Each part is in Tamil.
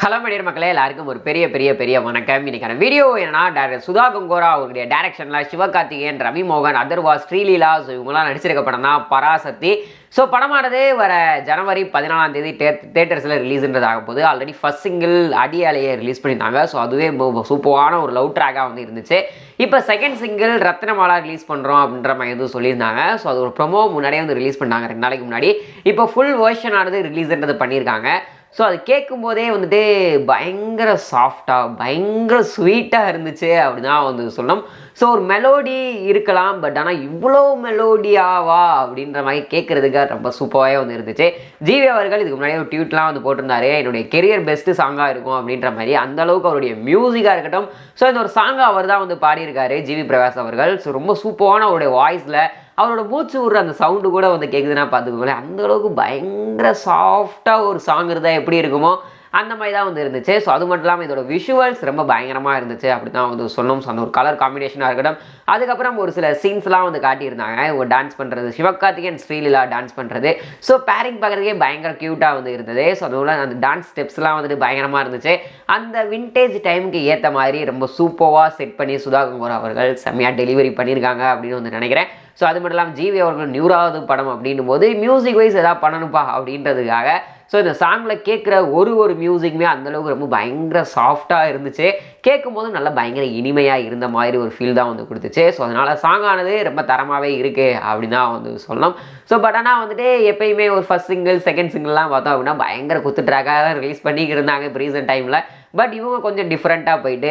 ஹலோ மடியர் மக்களே, எல்லாருக்கும் ஒரு பெரிய பெரிய பெரிய வணக்கம். இன்னைக்கான வீடியோ என்னன்னா, டைரக்டர் சுதா கங்கோரா அவருடைய டைரக்ஷனில் சிவகார்த்திகேயன், ரவி மோகன், அதர்வா, ஸ்ரீலீலா இவங்கெல்லாம் நடிச்சிருக்க படம் தான் பராசக்தி. ஸோ படமானது வர ஜனவரி 14ஆம் தேதி தேட்டர்ஸில் ரிலீஸ்ன்றதாக போகுது. ஆல்ரெடி ஃபர்ஸ்ட் சிங்கிள் அடி அலையை ரிலீஸ் பண்ணியிருந்தாங்க. ஸோ அதுவே சூப்பரான ஒரு லவ் ட்ராக்காக வந்து இருந்துச்சு. இப்போ செகண்ட் சிங்கிள் ரத்னமாலா ரிலீஸ் பண்ணுறோம் அப்படின்ற மாதிரி எதுவும் சொல்லியிருந்தாங்க. ஸோ அது ஒரு ப்ரொமோ முன்னாடியே வந்து ரிலீஸ் பண்ணாங்க 2 நாளைக்கு முன்னாடி. இப்போ ஃபுல் வேர்ஷன் ஆனது ரிலீஸ்ன்றது பண்ணியிருக்காங்க. ஸோ அது கேட்கும்போதே வந்துட்டு பயங்கர சாஃப்டாக பயங்கர ஸ்வீட்டாக இருந்துச்சு அப்படி தான் வந்து சொல்லணும். ஸோ ஒரு மெலோடி இருக்கலாம், பட் ஆனால் இவ்வளோ மெலோடியாவா அப்படின்ற மாதிரி கேட்குறதுக்கு ரொம்ப சூப்பராகவே வந்து இருந்துச்சு. ஜிவி அவர்கள் இதுக்கு முன்னாடியே ஒரு ட்வீட்லாம் வந்து போட்டிருந்தாரு, என்னுடைய கெரியர் பெஸ்ட்டு சாங்காக இருக்கும் அப்படின்ற மாதிரி. அந்தளவுக்கு அவருடைய மியூசிக்காக இருக்கட்டும். ஸோ இந்த ஒரு சாங்கை அவர் தான் வந்து பாடியிருக்காரு, ஜிவி பிரகாஷ் அவர்கள். ஸோ ரொம்ப சூப்பரான அவருடைய வாய்ஸில் அவரோட மூச்சு விடுற அந்த சவுண்டு கூட வந்து கேட்குதுன்னா பார்த்துக்கோங்களேன். அந்தளவுக்கு பயங்கர சாஃப்டாக ஒரு சாங் இருந்தால் எப்படி இருக்குமோ அந்த மாதிரி தான் வந்து இருந்துச்சு. ஸோ அது மட்டும் இல்லாமல் இதோட விஷுவல்ஸ் ரொம்ப பயங்கரமாக இருந்துச்சு அப்படி தான் வந்து சொல்லணும். ஸோ அந்த ஒரு கலர் காம்பினேஷனாக இருக்கட்டும். அதுக்கப்புறம் ஒரு சில சீன்ஸ்லாம் வந்து காட்டியிருந்தாங்க, ஒரு டான்ஸ் பண்ணுறது, சிவகார்த்திகேயன் ஸ்ரீலீலா டான்ஸ் பண்ணுறது. ஸோ பேரிங் பார்க்குறதுக்கே பயங்கர க்யூட்டாக வந்து இருந்தது. ஸோ அதோட அந்த டான்ஸ் ஸ்டெப்ஸ்லாம் வந்துட்டு பயங்கரமாக இருந்துச்சு. அந்த விண்டேஜ் டைமுக்கு ஏற்ற மாதிரி ரொம்ப சூப்பராக செட் பண்ணி சுதா கங்கோரா அவர்கள் செம்மையாக டெலிவரி பண்ணியிருக்காங்க அப்படின்னு வந்து நினைக்கிறேன். ஸோ அது மட்டும் இல்லாமல் ஜிவி அவர்கள் 100வது படம் அப்படின்னும் போது மியூசிக் வைஸ் எதாவது பண்ணணும்ப்பா அப்படின்றதுக்காக ஸோ இந்த சாங்கில் கேட்குற ஒரு மியூசிக்குமே அந்தளவுக்கு ரொம்ப பயங்கர சாஃப்டாக இருந்துச்சு. கேட்கும் போது நல்லா பயங்கர இனிமையாக இருந்த மாதிரி ஒரு ஃபீல் தான் வந்து கொடுத்துச்சு. ஸோ அதனால் சாங்கானது ரொம்ப தரமாகவே இருக்குது அப்படின்னு தான் வந்து சொல்லணும். ஸோ பட் ஆனால் வந்துட்டு எப்பயுமே ஒரு ஃபர்ஸ்ட் சிங்கிள் செகண்ட் சிங்கிள்லாம் பார்த்தோம் அப்படின்னா பயங்கர குத்து ட்ராக்காக தான் ரிலீஸ் பண்ணிக்கிட்டு இருந்தாங்க இப்போ ரீசெண்ட் டைமில். பட் இவங்க கொஞ்சம் டிஃப்ரெண்ட்டாக போயிட்டு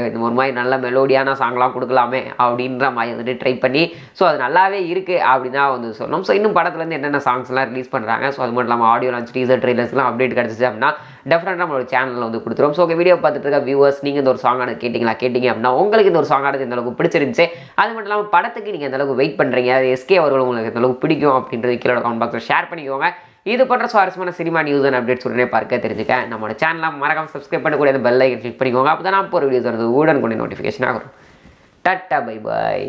இந்த ஒரு மாதிரி நல்ல மெலோடியான சாங்லாம் கொடுக்கலாமே அப்படின்ற மாதிரி வந்துட்டு ட்ரை பண்ணி ஸோ அது நல்லாவே இருக்குது அப்படி தான் வந்து சொல்லணும். ஸோ இன்னும் படத்துலேருந்து என்னென்ன சாங்ஸ்லாம் ரிலீஸ் பண்ணுறாங்க, ஸோ அது மட்டும் இல்லாமல் ஆடியோ லான்ச், டீசர், ட்ரெய்லர்ஸ்லாம் அப்டேட் கிடச்சிச்சு அப்படின்னா டெஃபினட்டாக நம்மளோட சேனலில் வந்து கொடுத்துரும். ஸோ வீடியோ பார்த்துட்டு இருக்க வியூவர்ஸ், நீங்கள் இந்த ஒரு சாங்கானது கேட்டிங்க அப்படின்னா உங்களுக்கு இந்த ஒரு சாங்கானது எந்த அளவுக்கு பிடிச்சிருந்துச்சு, அது மட்டும் இல்லாமல் படத்துக்கு நீங்கள் எந்த அளவுக்கு வெயிட் பண்ணுறீங்க, அது எஸ்கே அவர்கள் உங்களுக்கு எந்த அளவுக்கு பிடிக்கும் அப்படின்றது கீழே கமெண்ட் பாக்ஸில் ஷேர் பண்ணிக்கோங்க. இது போன்ற சுவாரஸ்யமான சினிமா நியூஸ் அண்ட் அப்டேட்ஸ் உடனே பார்க்க தெரிஞ்சுக்க நம்மளோட சேனலை மறக்காம சப்ஸ்கிரைப் பண்ணக்கூடிய அந்த பெல் ஐக்கன் கிளிக் பண்ணிக்கோங்க. அப்போ தான் நான் போகிற வீடியோஸ் வந்து உடனுக்குடனே நோட்டிஃபிகேஷன் ஆகும். Tata, bye bye.